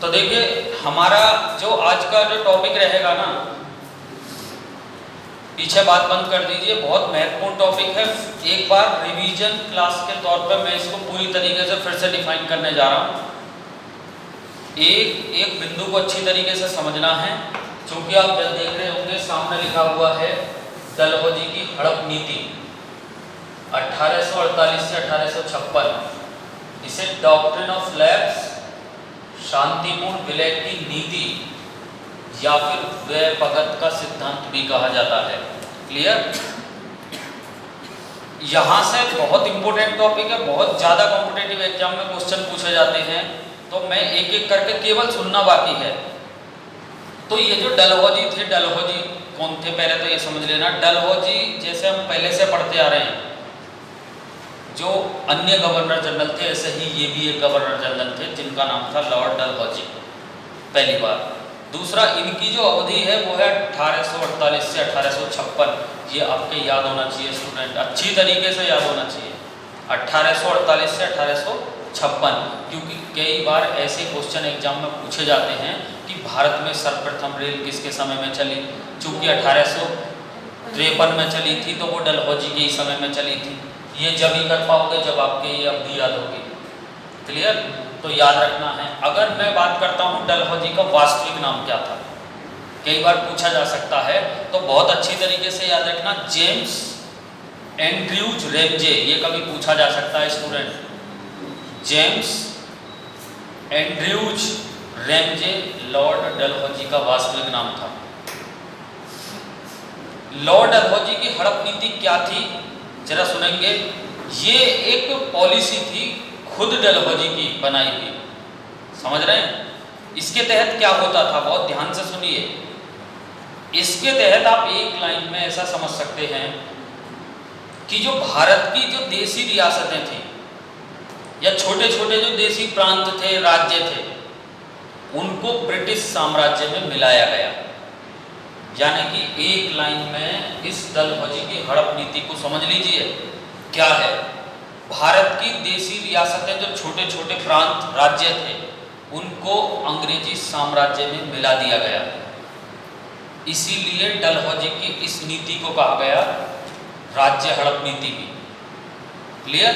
तो देखिए हमारा जो आज का जो टॉपिक रहेगा ना, पीछे बात बंद कर दीजिए, बहुत महत्वपूर्ण टॉपिक है। एक बार रिवीजन क्लास के तौर पर मैं इसको पूरी तरीके से फिर से डिफाइन करने जा रहा हूँ। एक एक बिंदु को अच्छी तरीके से समझना है, क्योंकि आप देख रहे होंगे सामने लिखा हुआ है डलहौजी की हड़प नीति 1848 से 1856। इसे डॉक्ट्रिन ऑफ लैप्स, शांतिपूर्ण विलय की नीति या फिर व्यय भगत का सिद्धांत भी कहा जाता है। क्लियर? यहाँ से बहुत इंपॉर्टेंट टॉपिक है, बहुत ज़्यादा कॉम्पिटेटिव एग्जाम में क्वेश्चन पूछे जाते हैं, तो मैं एक एक करके केवल सुनना बाकी है। तो ये जो डलहौजी थे, डलहौजी कौन थे पहले तो ये समझ लेना। डलहौजी जैसे हम पहले से पढ़ते आ रहे हैं, जो अन्य गवर्नर जनरल थे ऐसे ही ये भी एक गवर्नर जनरल थे जिनका नाम था लॉर्ड डलहौजी, पहली बार। दूसरा, इनकी जो अवधि है वो है 1848 से 1856। ये आपके याद होना चाहिए स्टूडेंट, अच्छी तरीके से याद होना चाहिए, 1848 से 1856। क्योंकि कई बार ऐसे क्वेश्चन एग्जाम में पूछे जाते हैं कि भारत में सर्वप्रथम रेल किसके समय में चली। चूँकि 1853 में चली थी, तो वो डलहौजी के ही समय में चली थी। ये जब ही कर पाओगे जब आपके ये अवधि याद होगी। क्लियर? तो याद रखना है। अगर मैं बात करता हूँ डलहौजी का वास्तविक नाम क्या था, कई बार पूछा जा सकता है, तो बहुत अच्छी तरीके से याद रखना, जेम्स एंड्रयूज रैमजे। ये कभी पूछा जा सकता है student. James Andrews Ramsay Lord Dalhousie का वास्तविक नाम था। लॉर्ड डलहौजी की हड़प नीति क्या थी जरा सुनेंगे। ये एक पॉलिसी थी खुद डलहौजी की बनाई हुई, समझ रहे हैं? इसके तहत क्या होता था, बहुत ध्यान से सुनिए। इसके तहत आप एक लाइन में ऐसा समझ सकते हैं कि जो भारत की जो देसी रियासतें थी या छोटे छोटे जो देसी प्रांत थे, राज्य थे, उनको ब्रिटिश साम्राज्य में मिलाया गया। यानी कि एक लाइन में इस डलहौजी की हड़प नीति को समझ लीजिए क्या है। भारत की देसी रियासतें, जो छोटे छोटे प्रांत राज्य थे, उनको अंग्रेजी साम्राज्य में मिला दिया गया। इसीलिए डलहौजी की इस नीति को कहा गया राज्य हड़प नीति भी। क्लियर?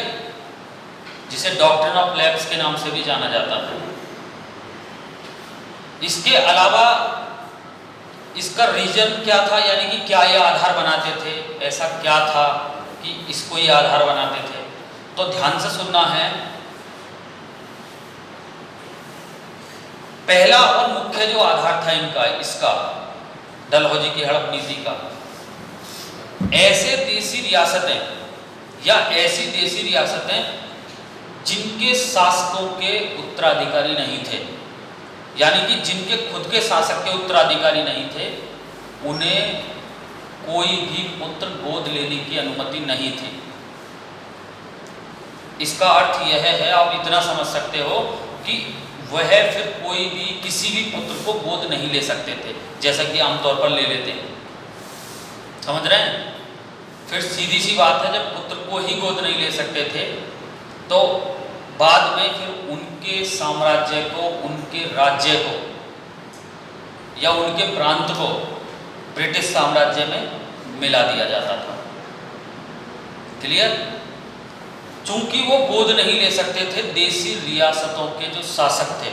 जिसे डॉक्ट्रिन ऑफ लैप्स के नाम से भी जाना जाता है। इसके अलावा इसका रीजन क्या था, यानी कि क्या ये आधार बनाते थे, ऐसा क्या था कि इसको ये आधार बनाते थे, तो ध्यान से सुनना है। पहला और मुख्य जो आधार था इनका, इसका डलहौजी की हड़प नीति का, ऐसे देसी रियासतें या ऐसी देसी रियासतें जिनके शासकों के उत्तराधिकारी नहीं थे, यानी कि जिनके खुद के शासक के उत्तराधिकारी नहीं थे, उन्हें कोई भी पुत्र गोद लेने की अनुमति नहीं थी। इसका अर्थ यह है, आप इतना समझ सकते हो कि वह फिर कोई भी किसी भी पुत्र को गोद नहीं ले सकते थे, जैसा कि आमतौर पर ले लेते हैं। समझ रहे हैं? फिर सीधी सी बात है, जब पुत्र को ही गोद नहीं ले सकते थे, तो बाद में फिर उनके साम्राज्य को, उनके राज्य को या उनके प्रांत को ब्रिटिश साम्राज्य में मिला दिया जाता था। क्लियर? चूंकि वो गोद नहीं ले सकते थे, देसी रियासतों के जो शासक थे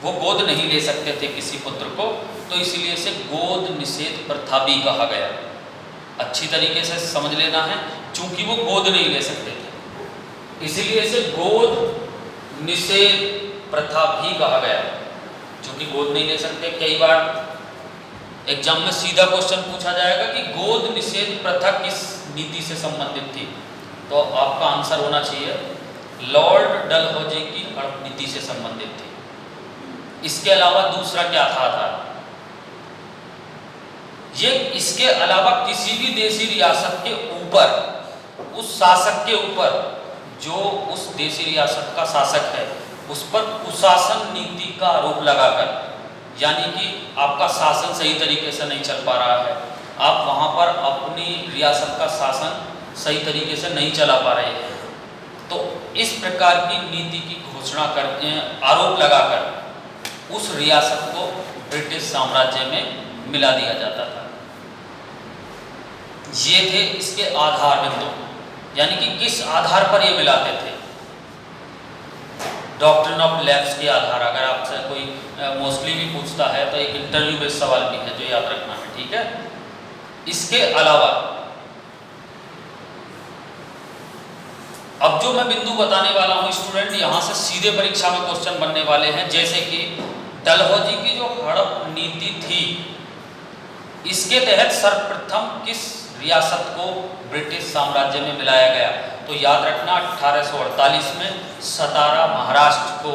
वो गोद नहीं ले सकते थे किसी पुत्र को, तो इसलिए इसे गोद निषेध प्रथा भी कहा गया। अच्छी तरीके से समझ लेना है, चूंकि वो गोद नहीं ले सकते थे इसीलिए इसे गोद निषेध प्रथा भी कहा गया। चूंकि गोद नहीं ले सकते, कई बार एग्जाम में सीधा क्वेश्चन पूछा जाएगा कि गोद निषेध प्रथा किस नीति से संबंधित थी, तो आपका आंसर होना चाहिए लॉर्ड डलहौजी की हड़प नीति से संबंधित थी। इसके अलावा दूसरा क्या था, ये इसके अलावा किसी भी देसी रियासत के ऊपर, उस शासक के ऊपर जो उस देसी रियासत का शासक है, उस पर कुशासन नीति का आरोप लगाकर, यानी कि आपका शासन सही तरीके से नहीं चल पा रहा है, आप वहाँ पर अपनी रियासत का शासन सही तरीके से नहीं चला पा रहे हैं, तो इस प्रकार की नीति की घोषणा करते हैं, आरोप लगाकर उस रियासत को ब्रिटिश साम्राज्य में मिला दिया जाता था। ये थे इसके आधार बिंदु, यानी कि किस आधार पर ये मिलाते थे। डॉक्ट्रिन ऑफ लैप्स के आधार, अगर आपसे कोई मोस्टली भी पूछता है तो एक इंटरव्यू बेस्ड सवाल भी है जो याद रखना है, ठीक है। इसके अलावा अब जो मैं बिंदु बताने वाला हूं स्टूडेंट, यहां से सीधे परीक्षा में क्वेश्चन बनने वाले हैं। जैसे कि डलहौजी की जो हड़प नीति थी, इसके तहत सर्वप्रथम किस रियासत को ब्रिटिश साम्राज्य में मिलाया गया? तो याद रखना 1848 में सतारा महाराष्ट्र को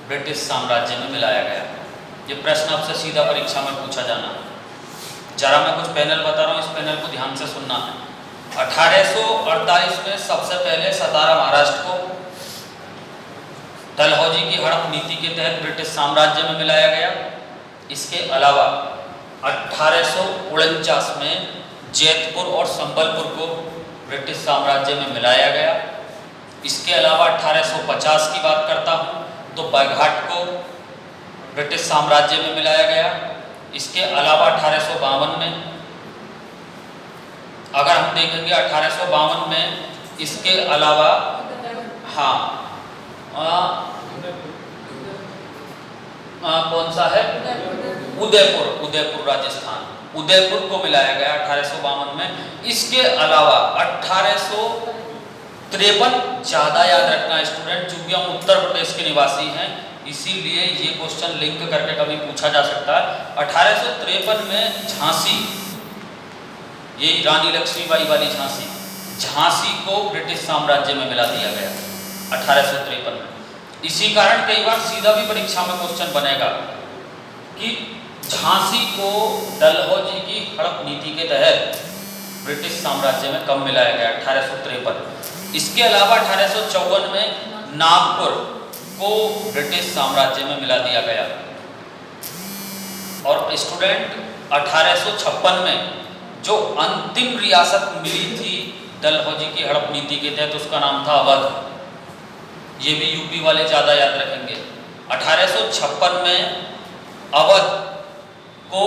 ब्रिटिश साम्राज्य में मिलाया गया। ये प्रश्न आपसे सीधा परीक्षा में पूछा जाना है। जरा मैं कुछ पैनल बता रहा हूँ, इस पैनल को ध्यान से सुनना है। 1848 में सबसे पहले सतारा महाराष्ट्र को डलहौजी की हड़प नीति के तहत ब्रिटिश साम्राज्य में मिलाया गया। इसके अलावा 1849 में जैतपुर और संबलपुर को ब्रिटिश साम्राज्य में मिलाया गया। इसके अलावा 1850 की बात करता हूँ तो बागहाट को ब्रिटिश साम्राज्य में मिलाया गया। इसके अलावा 1852 में, अगर हम देखेंगे 1852 में, इसके अलावा कौन सा है, उदयपुर राजस्थान, उदयपुर को मिलाया गया 1852 में। इसके अलावा 1853, ज़्यादा याद रखना स्टूडेंट, चूंकि हम उत्तर प्रदेश के निवासी हैं इसीलिए ये क्वेश्चन लिंक करके कभी पूछा जा सकता है। 1853 में झांसी, यही रानी लक्ष्मीबाई वाली झांसी को ब्रिटिश साम्राज्य में मिला दिया गया 1853 में। इसी कारण कई बार सीधा भी परीक्षा में क्वेश्चन बनेगा कि झांसी को डलहौजी की हड़प नीति के तहत ब्रिटिश साम्राज्य में कब मिलाया गया? 1853। इसके अलावा 1854 में नागपुर को ब्रिटिश साम्राज्य में मिला दिया गया। और स्टूडेंट 1856 में जो अंतिम रियासत मिली थी डलहौजी की हड़प नीति के तहत, उसका नाम था अवध। ये भी यूपी वाले ज़्यादा याद रखेंगे। 1856 में अवध को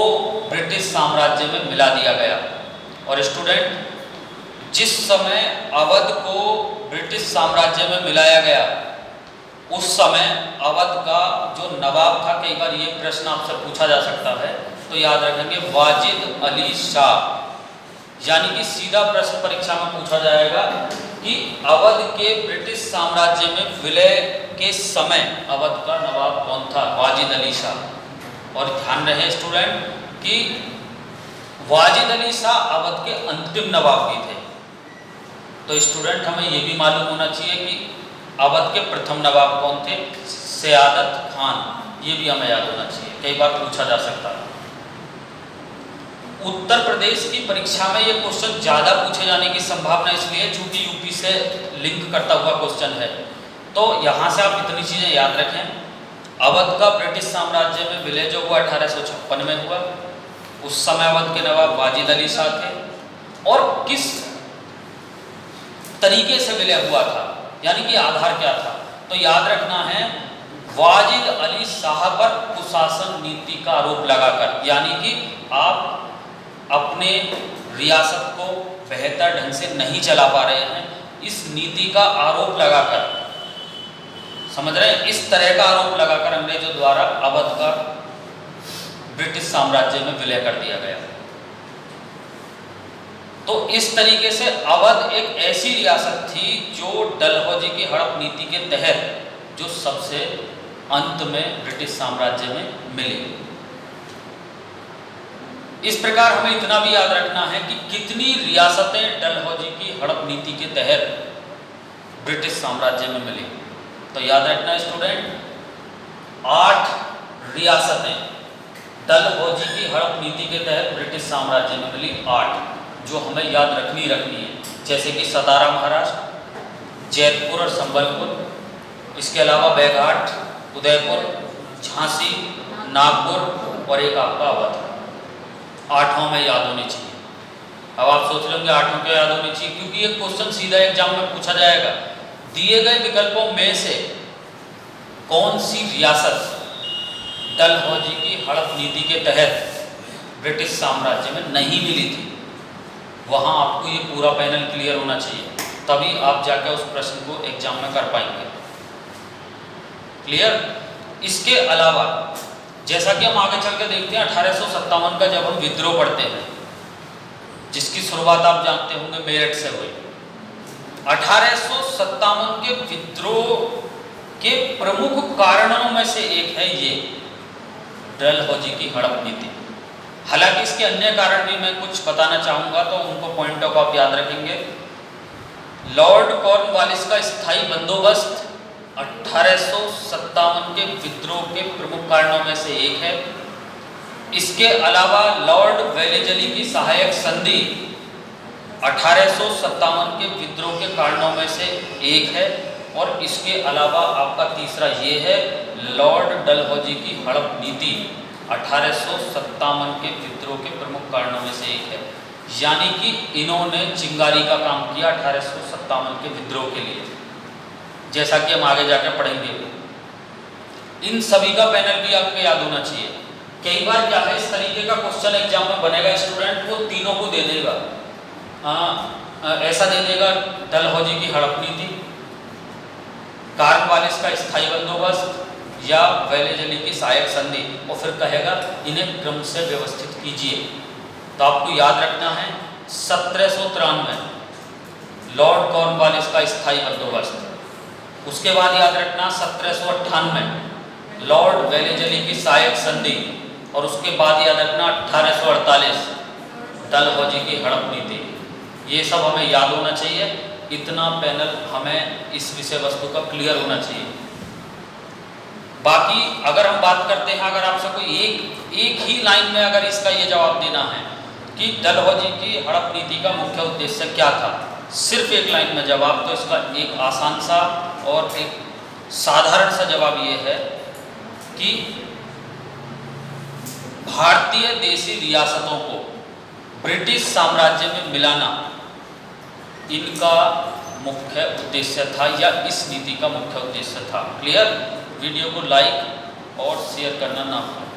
ब्रिटिश साम्राज्य में मिला दिया गया। और स्टूडेंट, जिस समय अवध को ब्रिटिश साम्राज्य में मिलाया गया उस समय अवध का जो नवाब था, कई बार ये प्रश्न आपसे पूछा जा सकता है तो याद रखेंगे वाजिद अली शाह। यानी कि सीधा प्रश्न परीक्षा में पूछा जाएगा कि अवध के ब्रिटिश साम्राज्य में विलय के समय अवध का नवाब कौन था? वाजिद अली शाह। और ध्यान रहे स्टूडेंट कि वाजिद अली शाह अवध के अंतिम नवाब भी थे। तो स्टूडेंट हमें ये भी मालूम होना चाहिए कि अवध के प्रथम नवाब कौन थे? सयादत खान। ये भी हमें याद होना चाहिए, कई बार पूछा जा सकता है। उत्तर प्रदेश की परीक्षा में ये क्वेश्चन ज़्यादा पूछे जाने की संभावना इसलिए चूंकि यूपी से लिंक करता हुआ क्वेश्चन है। तो यहाँ से आप इतनी चीज़ें याद रखें। अवध का ब्रिटिश साम्राज्य में विलय जो हुआ 1856 में हुआ, उस समय अवध के नवाब वाजिद अली शाह थे। और किस तरीके से विलय हुआ था, यानी कि आधार क्या था? तो याद रखना है वाजिद अली शाह पर कुशासन नीति का आरोप लगाकर, यानी कि आप अपने रियासत को बेहतर ढंग से नहीं चला पा रहे हैं, इस नीति का आरोप लगाकर, समझ रहे हैं, इस तरह का आरोप लगाकर अंग्रेजों द्वारा अवध का ब्रिटिश साम्राज्य में विलय कर दिया गया। तो इस तरीके से अवध एक ऐसी रियासत थी जो डलहौजी की हड़प नीति के तहत जो सबसे अंत में ब्रिटिश साम्राज्य में मिली। इस प्रकार हमें इतना भी याद रखना है कि कितनी रियासतें डलहौजी की हड़प नीति के तहत ब्रिटिश साम्राज्य में मिली। तो याद रखना स्टूडेंट, 8 रियासतें डलहौजी की हड़प नीति के तहत ब्रिटिश साम्राज्य में मिली, 8 जो हमें याद रखनी है। जैसे कि सतारा महाराष्ट्र, जैतपुर और संबलपुर, इसके अलावा बागहाट, उदयपुर, झांसी, नागपुर और एक आपका अवध। 8 में याद होनी चाहिए। अब आप सोच लेंगे 8 के याद होनी चाहिए, क्योंकि ये क्वेश्चन सीधा एग्जाम में पूछा जाएगा। दिए गए विकल्पों में से कौन सी रियासत डलहौजी की हड़प नीति के तहत ब्रिटिश साम्राज्य में नहीं मिली थी। वहाँ आपको ये पूरा पैनल क्लियर होना चाहिए, तभी आप जाकर उस प्रश्न को एग्जाम में कर पाएंगे। क्लियर? इसके अलावा जैसा कि हम आगे चल के देखते हैं 1857 का जब हम विद्रोह पढ़ते हैं, जिसकी शुरुआत आप जानते होंगे मेरठ से हुई। 1857 के विद्रोह के प्रमुख कारणों में से एक है ये डलहौजी की हड़प नीति। हालांकि इसके अन्य कारण भी मैं कुछ बताना चाहूँगा, तो उनको पॉइंटों को आप याद रखेंगे। लॉर्ड कॉर्नवालिस का स्थायी बंदोबस्त 1857 के विद्रोह के प्रमुख कारणों में से एक है। इसके अलावा लॉर्ड वेलेजली की सहायक संधि 1857 के विद्रोह के कारणों में से एक है। और इसके अलावा आपका तीसरा ये है लॉर्ड डलहौजी की हड़प नीति 1857 के विद्रोह के प्रमुख कारणों में से एक है। यानी कि इन्होंने चिंगारी का काम किया 1857 के विद्रोह के लिए, जैसा कि हम आगे जाकर पढ़ेंगे। इन सभी का पैनल भी आपको याद होना चाहिए। कई बार क्या है, इस तरीके का क्वेश्चन एग्जाम में बनेगा, स्टूडेंट को तीनों को दे देगा। ऐसा दे देगा डलहौजी की हड़प नीति, कॉर्नवालिस का स्थायी बंदोबस्त या वेलेजली की सहायक संधि, और फिर कहेगा इन्हें क्रम से व्यवस्थित कीजिए। तो आपको याद रखना है 1793 लॉर्ड कॉर्नवालिस का स्थायी बंदोबस्त, उसके बाद याद रखना 1798 लॉर्ड वेलेजली की सहायक संधि, और उसके बाद याद रखना 1848 डलहौजी की हड़प नीति। ये सब हमें याद होना चाहिए। इतना पैनल हमें इस विषय वस्तु का क्लियर होना चाहिए। बाकी अगर हम बात करते हैं, अगर आपसे कोई एक ही लाइन में अगर इसका ये जवाब देना है कि डलहौजी की हड़प नीति का मुख्य उद्देश्य क्या था, सिर्फ एक लाइन में जवाब, तो इसका एक आसान सा और एक साधारण सा जवाब ये है कि भारतीय देशी रियासतों को ब्रिटिश साम्राज्य में मिलाना इनका मुख्य उद्देश्य था, या इस नीति का मुख्य उद्देश्य था। क्लियर? वीडियो को लाइक और शेयर करना ना भूलें।